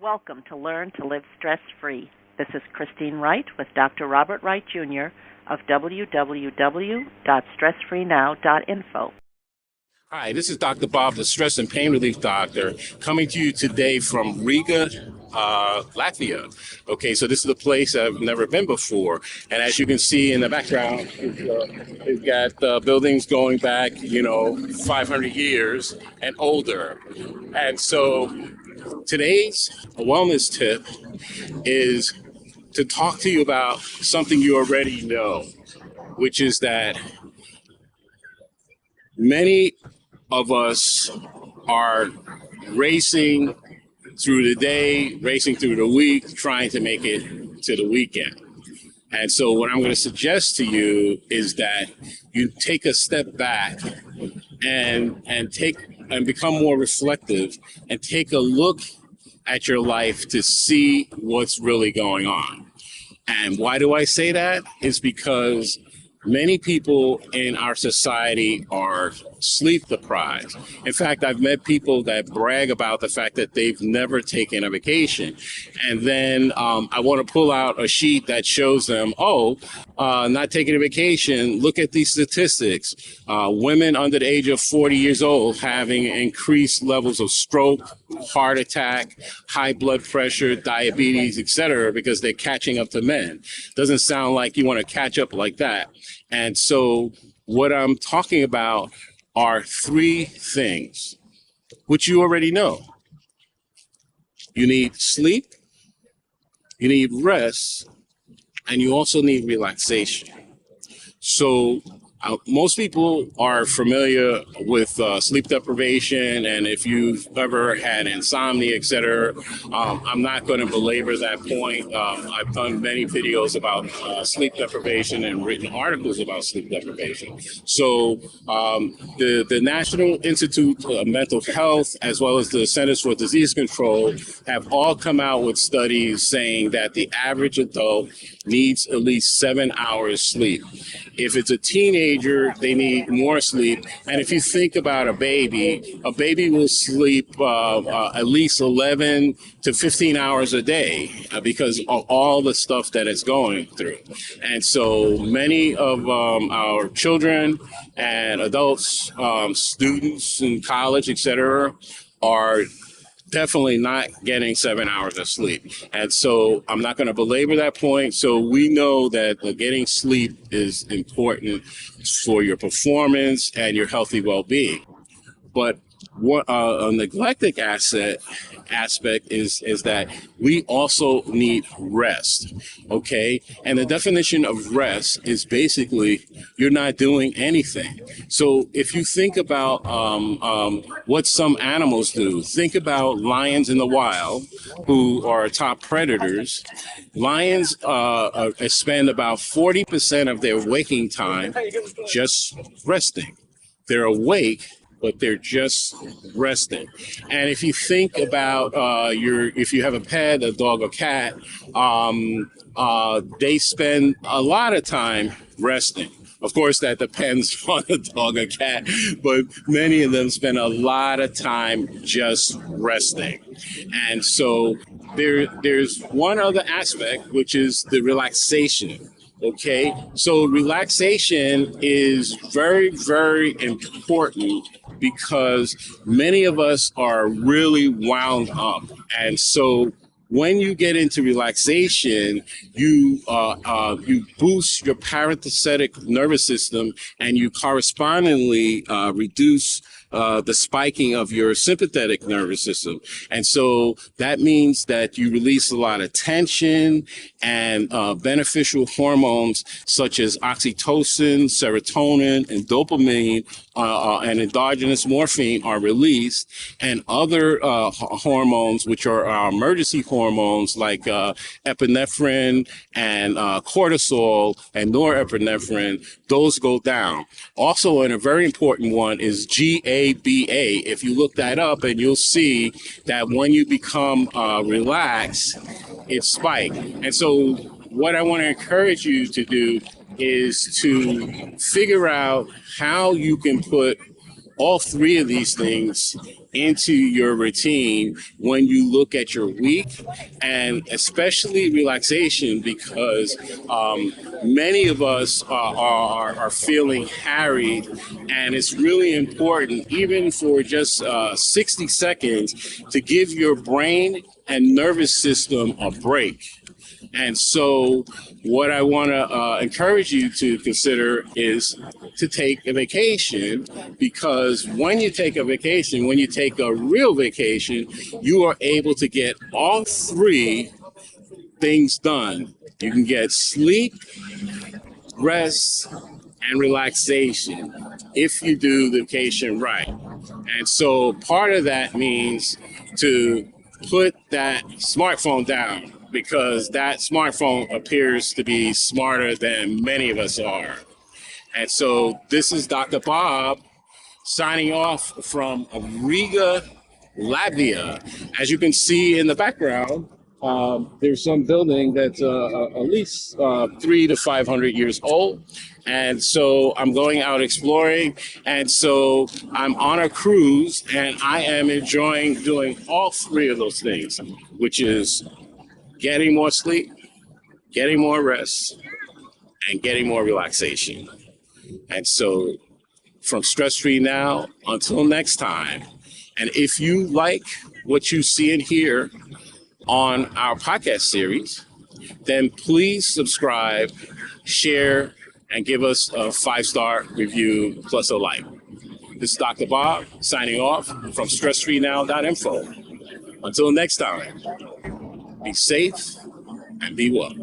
Welcome to Learn to Live Stress-Free. This is Christine Wright with Dr. Robert Wright Jr. of www.StressFreeNow.info. Hi, this is Dr. Bob, the stress and pain relief doctor, coming to you today from Riga, Latvia. Okay, so this is a place I've never been before. And as you can see in the background, we've got buildings going back, 500 years and older. And so today's wellness tip is to talk to you about something you already know, which is that many of us are racing through the day, racing through the week, trying to make it to the weekend. And so what I'm going to suggest to you is that you take a step back and become more reflective and take a look at your life to see what's really going on. And why do I say that? It's because many people in our society are sleep deprived. In fact, I've met people that brag about the fact that they've never taken a vacation. And then I want to pull out a sheet that shows them, not taking a vacation. Look at these statistics. Women under the age of 40 years old having increased levels of stroke, heart attack, high blood pressure, diabetes, etc., because they're catching up to men. Doesn't sound like you want to catch up like that. And so what I'm talking about are three things, which you already know. You need sleep, you need rest, and you also need relaxation. So most people are familiar with sleep deprivation, and if you've ever had insomnia, etc. I'm not going to belabor that point. I've done many videos about sleep deprivation and written articles about sleep deprivation. So the National Institute of Mental Health, as well as the Centers for Disease Control, have all come out with studies saying that the average adult needs at least 7 hours sleep. If it's a teenager, they need more sleep. And if you think about a baby will sleep at least 11 to 15 hours a day because of all the stuff that it's going through. And so many of our children and adults, students in college, etc., are definitely not getting 7 hours of sleep. And so I'm not going to belabor that point. So we know that getting sleep is important for your performance and your healthy well-being. But what a neglected aspect is that we also need rest, okay? And the definition of rest is basically you're not doing anything. So if you think about what some animals do, think about lions in the wild who are top predators. Lions spend about 40% of their waking time just resting. They're awake, but they're just resting. And if you think about if you have a pet, a dog or cat, they spend a lot of time resting. Of course, that depends on the dog or cat, but many of them spend a lot of time just resting. And so there's one other aspect, which is the relaxation. Okay, so relaxation is very, very important because many of us are really wound up. And so when you get into relaxation, you boost your parasympathetic nervous system, and you correspondingly reduce the spiking of your sympathetic nervous system. And so that means that you release a lot of tension, and beneficial hormones such as oxytocin, serotonin, and dopamine and endogenous morphine are released, and other hormones, which are our emergency hormones like epinephrine and cortisol and norepinephrine, those go down. Also, and a very important one is GABA. If you look that up, and you'll see that when you become relaxed, it spikes. And so what I want to encourage you to do is to figure out how you can put all three of these things into your routine when you look at your week, and especially relaxation, because many of us are feeling harried, and it's really important, even for just 60 seconds, to give your brain and nervous system a break. And so, what I want to encourage you to consider is to take a vacation, because when you take a vacation, when you take a real vacation, you are able to get all three things done. You can get sleep, rest, and relaxation if you do the vacation right. And so part of that means to put that smartphone down, because that smartphone appears to be smarter than many of us are. And so this is Dr. Bob signing off from Riga, Latvia. As you can see in the background, there's some building that's at least 300 to 500 years old. And so I'm going out exploring. And so I'm on a cruise, and I am enjoying doing all three of those things, which is getting more sleep, getting more rest, and getting more relaxation. And so from Stress Free Now, until next time. And if you like what you see and hear on our podcast series, then please subscribe, share, and give us a 5-star review plus a like. This is Dr. Bob signing off from StressFreeNow.info. Until next time, be safe and be well.